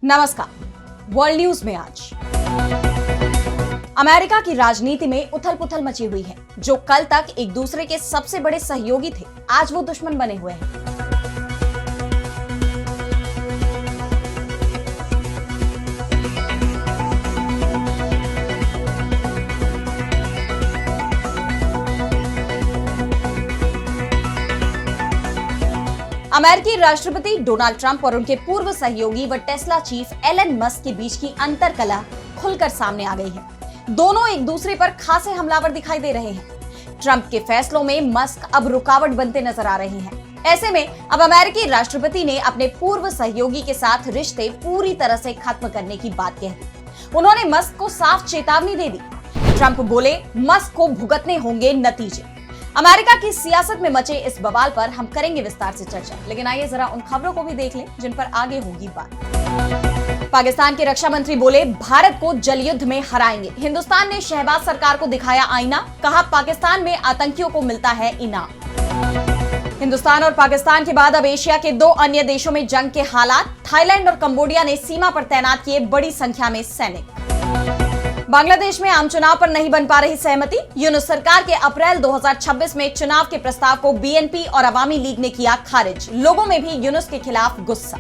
नमस्कार। World news में आज अमेरिका की राजनीति में उथल पुथल मची हुई है। जो कल तक एक दूसरे के सबसे बड़े सहयोगी थे, आज वो दुश्मन बने हुए हैं। अमेरिकी राष्ट्रपति डोनाल्ड ट्रंप और उनके पूर्व सहयोगी व टेस्ला चीफ एलन मस्क के बीच की अंतर्कलह खुलकर सामने आ गई है। दोनों एक दूसरे पर खासे हमलावर दिखाई दे रहे हैं। ट्रंप के फैसलों में मस्क अब रुकावट बनते नजर आ रहे हैं। ऐसे में अब अमेरिकी राष्ट्रपति ने अपने पूर्व सहयोगी के साथ रिश्ते पूरी तरह से खत्म करने की बात कह दी। उन्होंने मस्क को साफ चेतावनी दे दी। ट्रंप बोले, मस्क को भुगतने होंगे नतीजे। अमेरिका की सियासत में मचे इस बवाल पर हम करेंगे विस्तार से चर्चा, लेकिन आइए जरा उन खबरों को भी देख लें जिन पर आगे होगी बात। पाकिस्तान के रक्षा मंत्री बोले, भारत को जल युद्ध में हराएंगे। हिंदुस्तान ने शहबाज सरकार को दिखाया आईना, कहा पाकिस्तान में आतंकियों को मिलता है इनाम। हिंदुस्तान और पाकिस्तान के बाद अब एशिया के दो अन्य देशों में जंग के हालात। थाईलैंड और कंबोडिया ने सीमा पर तैनात किए बड़ी संख्या में सैनिक। बांग्लादेश में आम चुनाव पर नहीं बन पा रही सहमति। यूनुस सरकार के अप्रैल 2026 में चुनाव के प्रस्ताव को बीएनपी और अवामी लीग ने किया खारिज। लोगों में भी यूनुस के खिलाफ गुस्सा।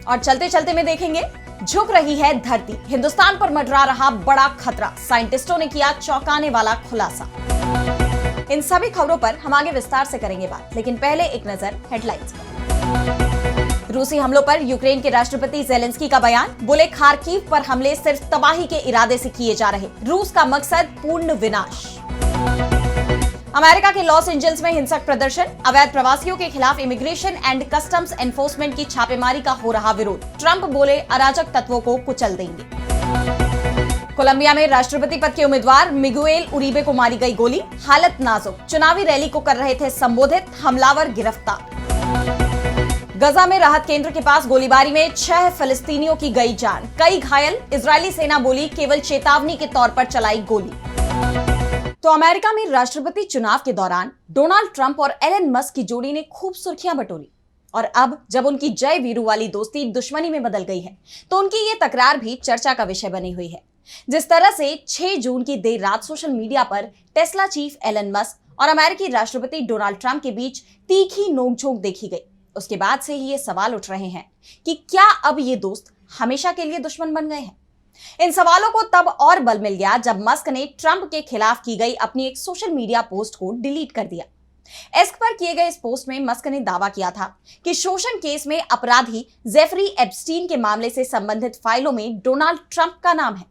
और चलते चलते में देखेंगे, झुक रही है धरती, हिंदुस्तान पर मंडरा रहा बड़ा खतरा। साइंटिस्टों ने किया चौंकाने वाला खुलासा। इन सभी खबरों पर हम आगे विस्तार से करेंगे बात, लेकिन पहले एक नजर हेडलाइंस पर। रूसी हमलों पर यूक्रेन के राष्ट्रपति ज़ेलेंस्की का बयान। बोले, खार्किव पर हमले सिर्फ तबाही के इरादे से किए जा रहे, रूस का मकसद पूर्ण विनाश। अमेरिका के लॉस एंजल्स में हिंसक प्रदर्शन। अवैध प्रवासियों के खिलाफ इमिग्रेशन एंड कस्टम्स एनफोर्समेंट की छापेमारी का हो रहा विरोध। ट्रंप बोले, अराजक तत्वों को कुचल देंगे। कोलंबिया में राष्ट्रपति पद के उम्मीदवार मिगुएल उरीबे को मारी गई गोली, हालत नाजुक। चुनावी रैली को कर रहे थे संबोधित, हमलावर गिरफ्तार। गजा में राहत केंद्र के पास गोलीबारी में 6 फिलिस्तीनियों की गई जान, कई घायल। इजरायली सेना बोली, केवल चेतावनी के तौर पर चलाई गोली। तो अमेरिका में राष्ट्रपति चुनाव के दौरान डोनाल्ड ट्रंप और एलन मस्क की जोड़ी ने खूब सुर्खियां बटोरी, और अब जब उनकी जय वीरू वाली दोस्ती दुश्मनी में बदल गई है, तो उनकी ये तकरार भी चर्चा का विषय बनी हुई है। जिस तरह से 6 जून की देर रात सोशल मीडिया पर टेस्ला चीफ एलन मस्क और अमेरिकी राष्ट्रपति डोनाल्ड ट्रंप के बीच तीखी नोकझोंक देखी गई, उसके बाद से ही ये सवाल उठ रहे हैं कि क्या अब ये दोस्त हमेशा के लिए दुश्मन बन गए हैं। इन सवालों को तब और बल मिल गया जब मस्क ने ट्रंप के खिलाफ की गई अपनी एक सोशल मीडिया पोस्ट को डिलीट कर दिया। एक्स पर किए गए इस पोस्ट में मस्क ने दावा किया था कि शोषण केस में अपराधी जेफरी एप्स्टीन के मामले से संबंधित फाइलों में डोनाल्ड ट्रंप का नाम है,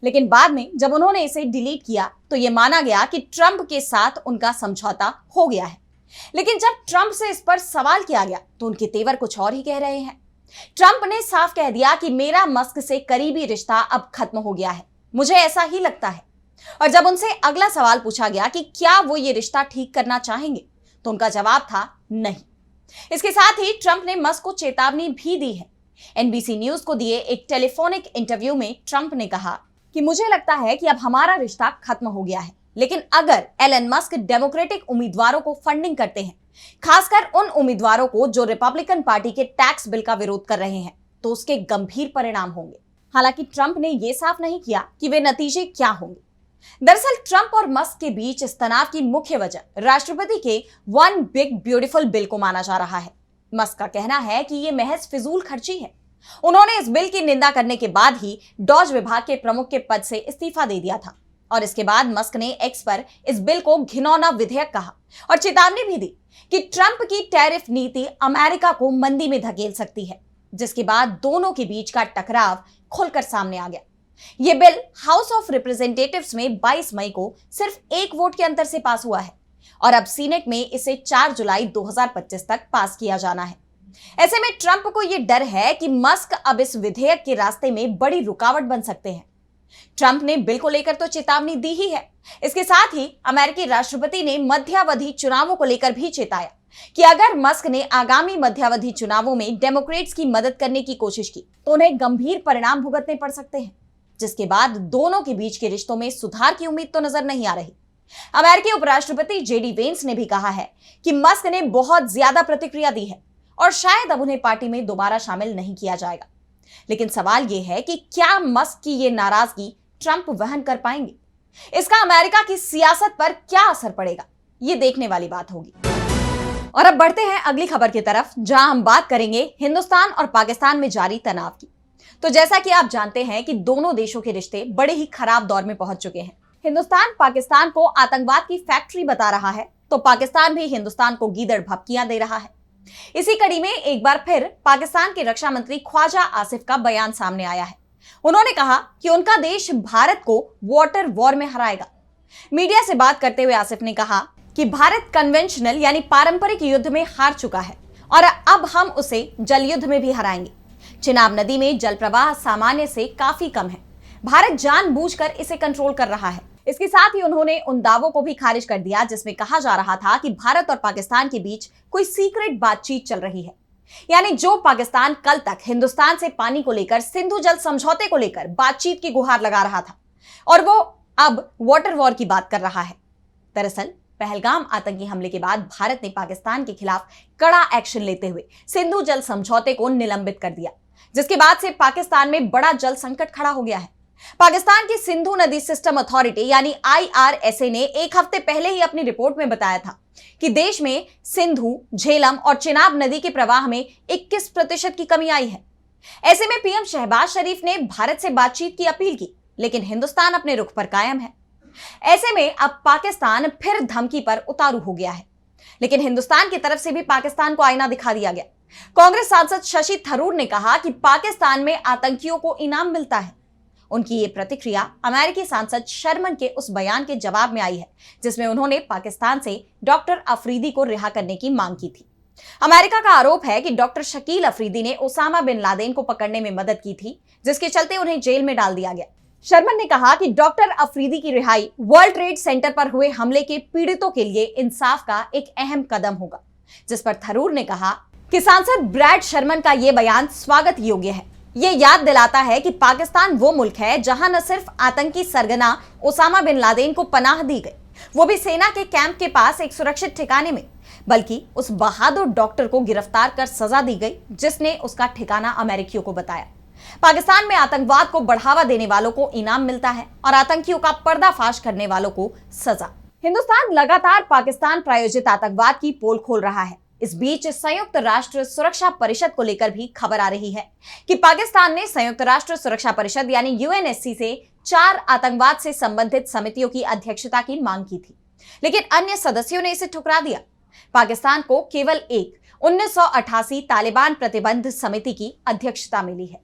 लेकिन बाद में जब उन्होंने इसे डिलीट किया तो यह माना गया कि ट्रंप के साथ उनका समझौता हो गया है। लेकिन जब ट्रंप से इस पर सवाल किया गया तो उनके तेवर कुछ और ही कह रहे हैं। ट्रंप ने साफ कह दिया कि मेरा मस्क से करीबी रिश्ता अब खत्म हो गया है, मुझे ऐसा ही लगता है। और जब उनसे अगला सवाल पूछा गया कि क्या वो ये रिश्ता ठीक करना चाहेंगे, तो उनका जवाब था नहीं। इसके साथ ही ट्रंप ने मस्क को चेतावनी भी दी है। एनबीसी न्यूज को दिए एक टेलीफोनिक इंटरव्यू में ट्रंप ने कहा कि मुझे लगता है कि अब हमारा रिश्ता खत्म हो गया है, लेकिन अगर एलन मस्क डेमोक्रेटिक उम्मीदवारों को फंडिंग करते हैं, खासकर उन उम्मीदवारों को जो रिपब्लिकन पार्टी के टैक्स बिल का विरोध कर रहे हैं, तो उसके गंभीर परिणाम होंगे। हालांकि ट्रंप ने यह साफ नहीं किया कि वे नतीजे क्या होंगे। दरअसल ट्रंप और मस्क के बीच इस तनाव की मुख्य वजह राष्ट्रपति के वन बिग ब्यूटीफुल बिल को माना जा रहा है। मस्क का कहना है कि यह महज फिजूल खर्ची है। उन्होंने इस बिल की निंदा करने के बाद ही डॉज विभाग के प्रमुख के पद से इस्तीफा दे दिया था, और इसके बाद मस्क ने एक्स पर इस बिल को घिनौना विधेयक कहा और चेतावनी भी दी कि ट्रंप की टैरिफ नीति अमेरिका को मंदी में धकेल सकती है, जिसके बाद दोनों के बीच का टकराव खुलकर सामने आ गया। यह बिल हाउस ऑफ रिप्रेजेंटेटिव्स में 22 मई को सिर्फ एक वोट के अंतर से पास हुआ है, और अब सीनेट में इसे 4 जुलाई 2025 तक पास किया जाना है। ऐसे में ट्रंप को यह डर है कि मस्क अब इस विधेयक के रास्ते में बड़ी रुकावट बन सकते हैं। ट्रंप ने बिल को लेकर तो चेतावनी दी ही है, इसके साथ ही अमेरिकी राष्ट्रपति ने मध्यावधि चुनावों को लेकर भी चेताया कि अगर मस्क ने आगामी मध्यावधि चुनावों में डेमोक्रेट्स की मदद करने की कोशिश की तो उन्हें गंभीर परिणाम भुगतने पड़ सकते हैं, जिसके बाद दोनों के बीच के रिश्तों में सुधार की उम्मीद तो नजर नहीं आ रही। अमेरिकी उपराष्ट्रपति जेडी वेंस ने भी कहा है कि मस्क ने बहुत ज्यादा प्रतिक्रिया दी है और शायद अब उन्हें पार्टी में दोबारा शामिल नहीं किया जाएगा। लेकिन सवाल यह है कि क्या मस्क की ये नाराजगी ट्रंप वहन कर पाएंगे? इसका अमेरिका की सियासत पर क्या असर पड़ेगा, ये देखने वाली बात होगी। और अब बढ़ते हैं अगली खबर की तरफ, जहां हम बात करेंगे हिंदुस्तान और पाकिस्तान में जारी तनाव की। तो जैसा कि आप जानते हैं कि दोनों देशों के रिश्ते बड़े ही खराब दौर में पहुंच चुके हैं। हिंदुस्तान पाकिस्तान को आतंकवाद की फैक्ट्री बता रहा है, तो पाकिस्तान भी हिंदुस्तान को गीदड़ भभकियां दे रहा है। इसी कड़ी में एक बार फिर पाकिस्तान के रक्षा मंत्री ख्वाजा आसिफ का बयान सामने आया है। उन्होंने कहा कि उनका देश भारत को वाटर वॉर में हराएगा। मीडिया से बात करते हुए आसिफ ने कहा कि भारत कन्वेंशनल यानी पारंपरिक युद्ध में हार चुका है और अब हम उसे जल युद्ध में भी हराएंगे। चिनाब नदी में जल प्रवाह सामान्य से काफी कम है। भारत जानबूझकर इसे कंट्रोल कर रहा है। इसके साथ ही उन्होंने उन दावों को भी खारिज कर दिया जिसमें कहा जा रहा था कि भारत और पाकिस्तान के बीच कोई सीक्रेट बातचीत चल रही है। यानी जो पाकिस्तान कल तक हिंदुस्तान से पानी को लेकर सिंधु जल समझौते को लेकर बातचीत की गुहार लगा रहा था और वो अब वाटर वॉर की बात कर रहा है। दरअसल पहलगाम आतंकी हमले के बाद भारत ने पाकिस्तान के खिलाफ कड़ा एक्शन लेते हुए सिंधु जल समझौते को निलंबित कर दिया, जिसके बाद से पाकिस्तान में बड़ा जल संकट खड़ा हो गया है। पाकिस्तान की सिंधु नदी सिस्टम अथॉरिटी यानी IRSA ने एक हफ्ते पहले ही अपनी रिपोर्ट में बताया था कि देश में सिंधु, झेलम और चिनाब नदी के प्रवाह में 21% की कमी आई है। ऐसे में पीएम शहबाज शरीफ ने भारत से बातचीत की अपील की, लेकिन हिंदुस्तान अपने रुख पर कायम है। ऐसे में अब पाकिस्तान फिर धमकी पर उतारू हो गया है, लेकिन हिंदुस्तान की तरफ से भी पाकिस्तान को आईना दिखा दिया गया। कांग्रेस सांसद शशि थरूर ने कहा कि पाकिस्तान में आतंकियों को इनाम मिलता है। उनकी ये प्रतिक्रिया अमेरिकी सांसद शर्मन के उस बयान के जवाब में आई है जिसमें उन्होंने पाकिस्तान से डॉक्टर अफरीदी को रिहा करने की मांग की थी। अमेरिका का आरोप है कि डॉक्टर शकील अफरीदी ने ओसामा बिन लादेन को पकड़ने में मदद की थी, जिसके चलते उन्हें जेल में डाल दिया गया। शर्मन ने कहा कि डॉक्टर अफरीदी की रिहाई वर्ल्ड ट्रेड सेंटर पर हुए हमले के पीड़ितों के लिए इंसाफ का एक अहम कदम होगा, जिस पर थरूर ने कहा कि सांसद ब्रैड शर्मन का यह बयान स्वागत योग्य है। ये याद दिलाता है कि पाकिस्तान वो मुल्क है जहां न सिर्फ आतंकी सरगना ओसामा बिन लादेन को पनाह दी गई, वो भी सेना के कैंप के पास एक सुरक्षित ठिकाने में, बल्कि उस बहादुर डॉक्टर को गिरफ्तार कर सजा दी गई जिसने उसका ठिकाना अमेरिकियों को बताया। पाकिस्तान में आतंकवाद को बढ़ावा देने वालों को इनाम मिलता है और आतंकियों का पर्दाफाश करने वालों को सजा। हिंदुस्तान लगातार पाकिस्तान प्रायोजित आतंकवाद की पोल खोल रहा है। इस बीच संयुक्त राष्ट्र सुरक्षा परिषद को लेकर भी खबर आ रही है कि पाकिस्तान ने संयुक्त राष्ट्र सुरक्षा परिषद यानी UNSC से 4 आतंकवाद से संबंधित समितियों की अध्यक्षता की मांग की थी, लेकिन अन्य सदस्यों ने इसे ठुकरा दिया। पाकिस्तान को केवल एक 1988 तालिबान प्रतिबंध समिति की अध्यक्षता मिली है।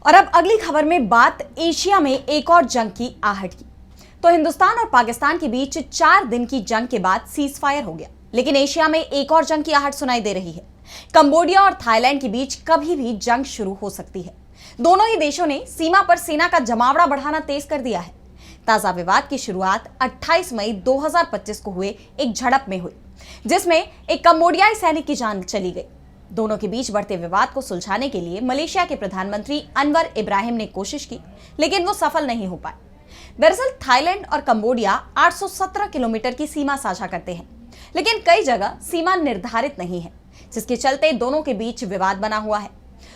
और अब अगली खबर में बात एशिया में एक और जंग की आहट की। तो हिंदुस्तान और पाकिस्तान के बीच 4 दिन की जंग के बाद सीज फायर हो गया, लेकिन एशिया में एक और जंग की आहट सुनाई दे रही है। कंबोडिया और थाईलैंड के बीच कभी भी जंग शुरू हो सकती है। दोनों ही देशों ने सीमा पर सेना का जमावड़ा बढ़ाना तेज कर दिया है। ताजा विवाद की शुरुआत 28 मई 2025 को हुए एक झड़प में हुई, जिसमें एक कंबोडियाई सैनिक की जान चली गई। दोनों के बीच बढ़ते विवाद को सुलझाने के लिए मलेशिया के प्रधानमंत्री अनवर इब्राहिम ने कोशिश की, लेकिन वो सफल नहीं हो पाए। दरअसल थाईलैंड और कंबोडिया 817 किलोमीटर की सीमा साझा करते हैं, लेकिन कई जगह सीमा निर्धारित नहीं है, जिसके चलते दोनों के बीच विवाद बना हुआ है।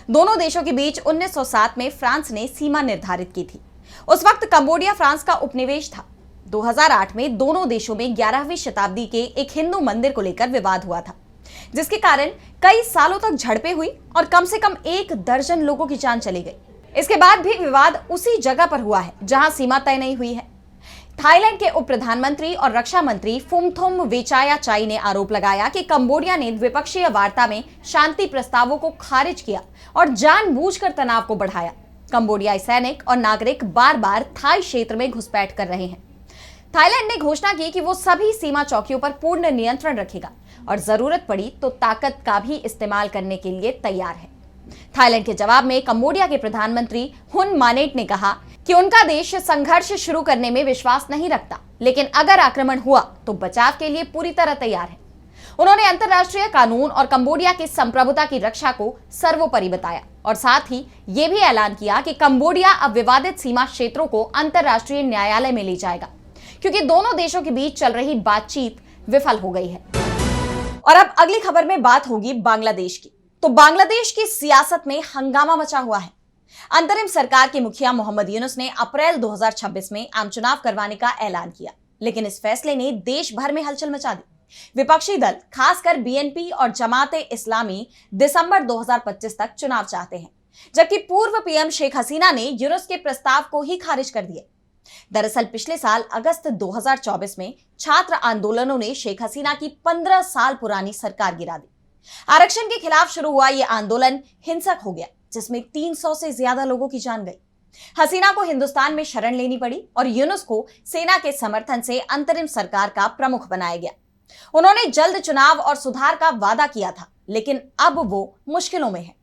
दोनों देशों के बीच 1907 में फ्रांस ने सीमा निर्धारित की थी। उस वक्त कंबोडिया फ्रांस का उपनिवेश था। 2008 में दोनों देशों में 11वीं शताब्दी के एक हिंदू मंदिर को लेकर विवाद हुआ था, जिसके कारण कई सालों तक झड़पें हुई और कम से कम 1 दर्जन लोगों की जान चली गई। इसके बाद भी विवाद उसी जगह पर हुआ है जहां सीमा तय नहीं हुई है। थाईलैंड के उप प्रधानमंत्री और रक्षा मंत्री फुमथुम वेचायाचाई ने आरोप लगाया कि कंबोडिया ने द्विपक्षीय वार्ता में शांति प्रस्तावों को खारिज किया और जानबूझकर तनाव को बढ़ाया। कंबोडियाई सैनिक और नागरिक बार बार थाई क्षेत्र में घुसपैठ कर रहे हैं। थाईलैंड ने घोषणा की कि वो सभी सीमा चौकियों पर पूर्ण नियंत्रण रखेगा और जरूरत पड़ी तो ताकत का भी इस्तेमाल करने के लिए तैयार है। थाईलैंड के जवाब में कंबोडिया के प्रधानमंत्री हुन मानेट ने कहा कि उनका देश संघर्ष शुरू करने में विश्वास नहीं रखता, लेकिन अगर आक्रमण हुआ तो बचाव के लिए पूरी तरह तैयार है। उन्होंने अंतर्राष्ट्रीय कानून और कंबोडिया की संप्रभुता की रक्षा को सर्वोपरि बताया और साथ ही यह भी ऐलान किया कि कंबोडिया अब विवादित सीमा क्षेत्रों को अंतर्राष्ट्रीय न्यायालय में ले जाएगा, क्योंकि दोनों देशों के बीच चल रही बातचीत विफल हो गई है। और अब अगली खबर में बात होगी बांग्लादेश की। तो बांग्लादेश की सियासत में हंगामा मचा हुआ है। अंतरिम सरकार के मुखिया मोहम्मद यूनुस ने अप्रैल 2026 में आम चुनाव करवाने का ऐलान किया, लेकिन इस फैसले ने देश भर में हलचल मचा दी। विपक्षी दल, खासकर बीएनपी और जमाते इस्लामी, दिसंबर 2025 तक चुनाव चाहते हैं, जबकि पूर्व पीएम शेख हसीना ने यूनुस के प्रस्ताव को ही खारिज कर दिया। दरअसल पिछले साल अगस्त 2024 में छात्र आंदोलनों ने शेख हसीना की 15 साल पुरानी सरकार गिरा दी। आरक्षण के खिलाफ शुरू हुआ यह आंदोलन हिंसक हो गया, जिसमें 300 से ज्यादा लोगों की जान गई। हसीना को हिंदुस्तान में शरण लेनी पड़ी और यूनुस को सेना के समर्थन से अंतरिम सरकार का प्रमुख बनाया गया। उन्होंने जल्द चुनाव और सुधार का वादा किया था, लेकिन अब वो मुश्किलों में है।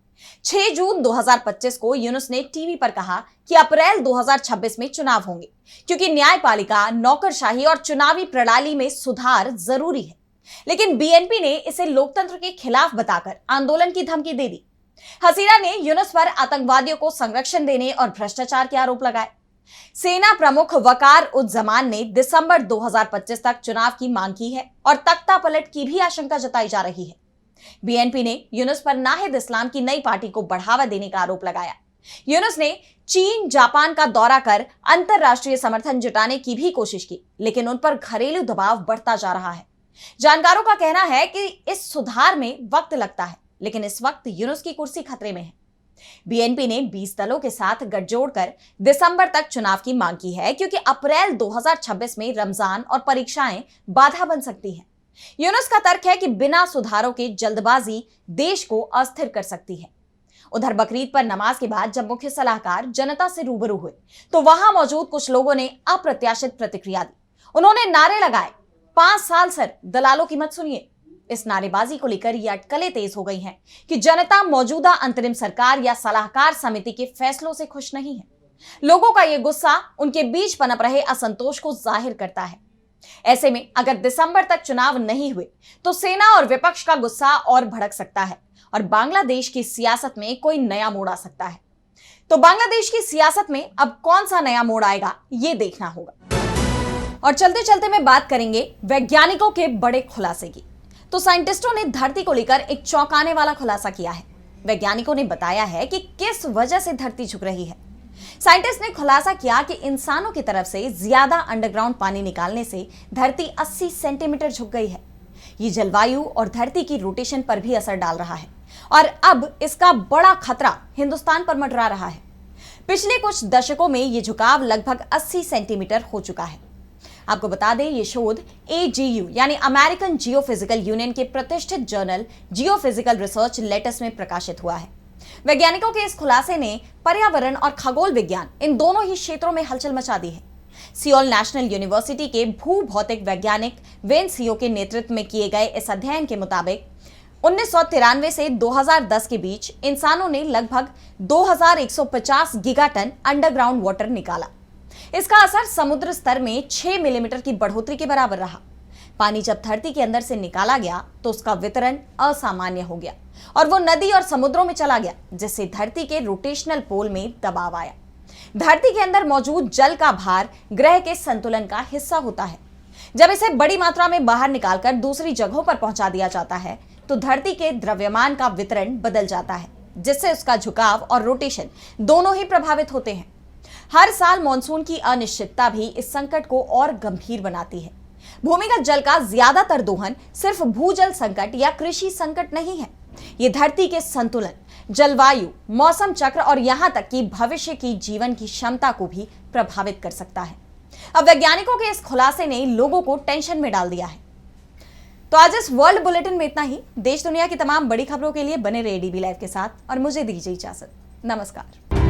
6 जून 2025 को यूनुस ने टीवी पर कहा कि अप्रैल 2026 में चुनाव होंगे, क्योंकि न्यायपालिका, नौकरशाही और चुनावी प्रणाली में सुधार जरूरी है। लेकिन बीएनपी ने इसे लोकतंत्र के खिलाफ बताकर आंदोलन की धमकी दे दी। हसीना ने यूनुस पर आतंकवादियों को संरक्षण देने और भ्रष्टाचार के आरोप लगाए। सेना प्रमुख वकार उद जमान ने दिसंबर 2025 तक चुनाव की मांग की है और तख्ता पलट की भी आशंका जताई जा रही है। बीएनपी ने यूनुस पर नाहिद इस्लाम की नई पार्टी को बढ़ावा देने का आरोप लगाया। यूनुस ने चीन, जापान का दौरा कर अंतरराष्ट्रीय समर्थन जुटाने की भी कोशिश की, लेकिन उन पर घरेलू दबाव बढ़ता जा रहा है। जानकारों का कहना है कि इस सुधार में वक्त लगता है, लेकिन इस वक्त यूनुस की कुर्सी खतरे में है। बीएनपी ने 20 दलों के साथ गठजोड़ कर दिसंबर तक चुनाव की मांग की है, क्योंकि अप्रैल 2026 में रमजान और परीक्षाएं बाधा बन सकती हैं। यूनुस का तर्क है कि बिना सुधारों के जल्दबाजी देश को अस्थिर कर सकती है। उधर बकरीद पर नमाज के बाद जब मुख्य सलाहकार जनता से रूबरू हुए, तो वहां मौजूद कुछ लोगों ने अप्रत्याशित प्रतिक्रिया दी। उन्होंने नारे लगाए, 5 साल सर, दलालों की मत सुनिए। इस नारेबाजी को लेकर ये अटकलें तेज हो गई हैं कि जनता मौजूदा अंतरिम सरकार या सलाहकार समिति के फैसलों से खुश नहीं है। लोगों का ये गुस्सा उनके बीच पनप रहे असंतोष को जाहिर करता है। ऐसे में अगर दिसंबर तक चुनाव नहीं हुए तो सेना और विपक्ष का गुस्सा और भड़क सकता है और बांग्लादेश की सियासत में कोई नया मोड़ आ सकता है। तो बांग्लादेश की सियासत में अब कौन सा नया मोड़ आएगा, ये देखना होगा। और चलते चलते में बात करेंगे वैज्ञानिकों के बड़े खुलासे की। तो साइंटिस्टों ने धरती को लेकर एक चौंकाने वाला खुलासा किया है। वैज्ञानिकों ने बताया है कि किस वजह से धरती झुक रही है। साइंटिस्ट ने खुलासा किया कि इंसानों की तरफ से ज्यादा अंडरग्राउंड पानी निकालने से धरती 80 सेंटीमीटर झुक गई है। ये जलवायु और धरती की रोटेशन पर भी असर डाल रहा है और अब इसका बड़ा खतरा हिंदुस्तान पर मंडरा रहा है। पिछले कुछ दशकों में ये झुकाव लगभग 80 सेंटीमीटर हो चुका है। आपको बता दें, ये शोध AGU यानी अमेरिकन जियोफिजिकल यूनियन के प्रतिष्ठित जर्नल जियोफिजिकल रिसर्च लेटेस्ट में प्रकाशित हुआ है। वैज्ञानिकों के इस खुलासे ने पर्यावरण और खगोल विज्ञान, इन दोनों ही क्षेत्रों में हलचल मचा दी है। सियोल नेशनल यूनिवर्सिटी के भू भौतिक वैज्ञानिक वेन सियो के नेतृत्व में किए गए इस अध्ययन के मुताबिक 1993 से 2010 के बीच इंसानों ने लगभग 2150 गीगाटन अंडरग्राउंड वाटर निकाला। इसका असर समुद्र स्तर में 6 मिलीमीटर की बढ़ोतरी के बराबर रहा। पानी जब धरती के अंदर से निकाला गया तो उसका वितरण असामान्य हो गया और वो नदी और समुद्रों में चला गया, जिससे धरती के रोटेशनल पोल में दबाव आया। धरती के अंदर मौजूद जल का भार ग्रह के संतुलन का हिस्सा होता है। जब इसे बड़ी मात्रा में बाहर निकालकर दूसरी जगहों पर पहुंचा दिया जाता है तो धरती के द्रव्यमान का वितरण बदल जाता है, जिससे उसका झुकाव और रोटेशन दोनों ही प्रभावित होते हैं। हर साल मानसून की अनिश्चितता भी इस संकट को और गंभीर बनाती है। भूमिगत जल का ज्यादातर दोहन सिर्फ भूजल संकट या कृषि संकट नहीं है, ये धरती के संतुलन, जलवायु, मौसम चक्र और यहां तक कि भविष्य की जीवन की क्षमता को भी प्रभावित कर सकता है। अब वैज्ञानिकों के इस खुलासे ने लोगों को टेंशन में डाल दिया है। तो आज इस वर्ल्ड बुलेटिन में इतना ही। देश दुनिया की तमाम बड़ी खबरों के लिए बने रहिए DB लाइव के साथ और मुझे दीजिए इजाजत। नमस्कार।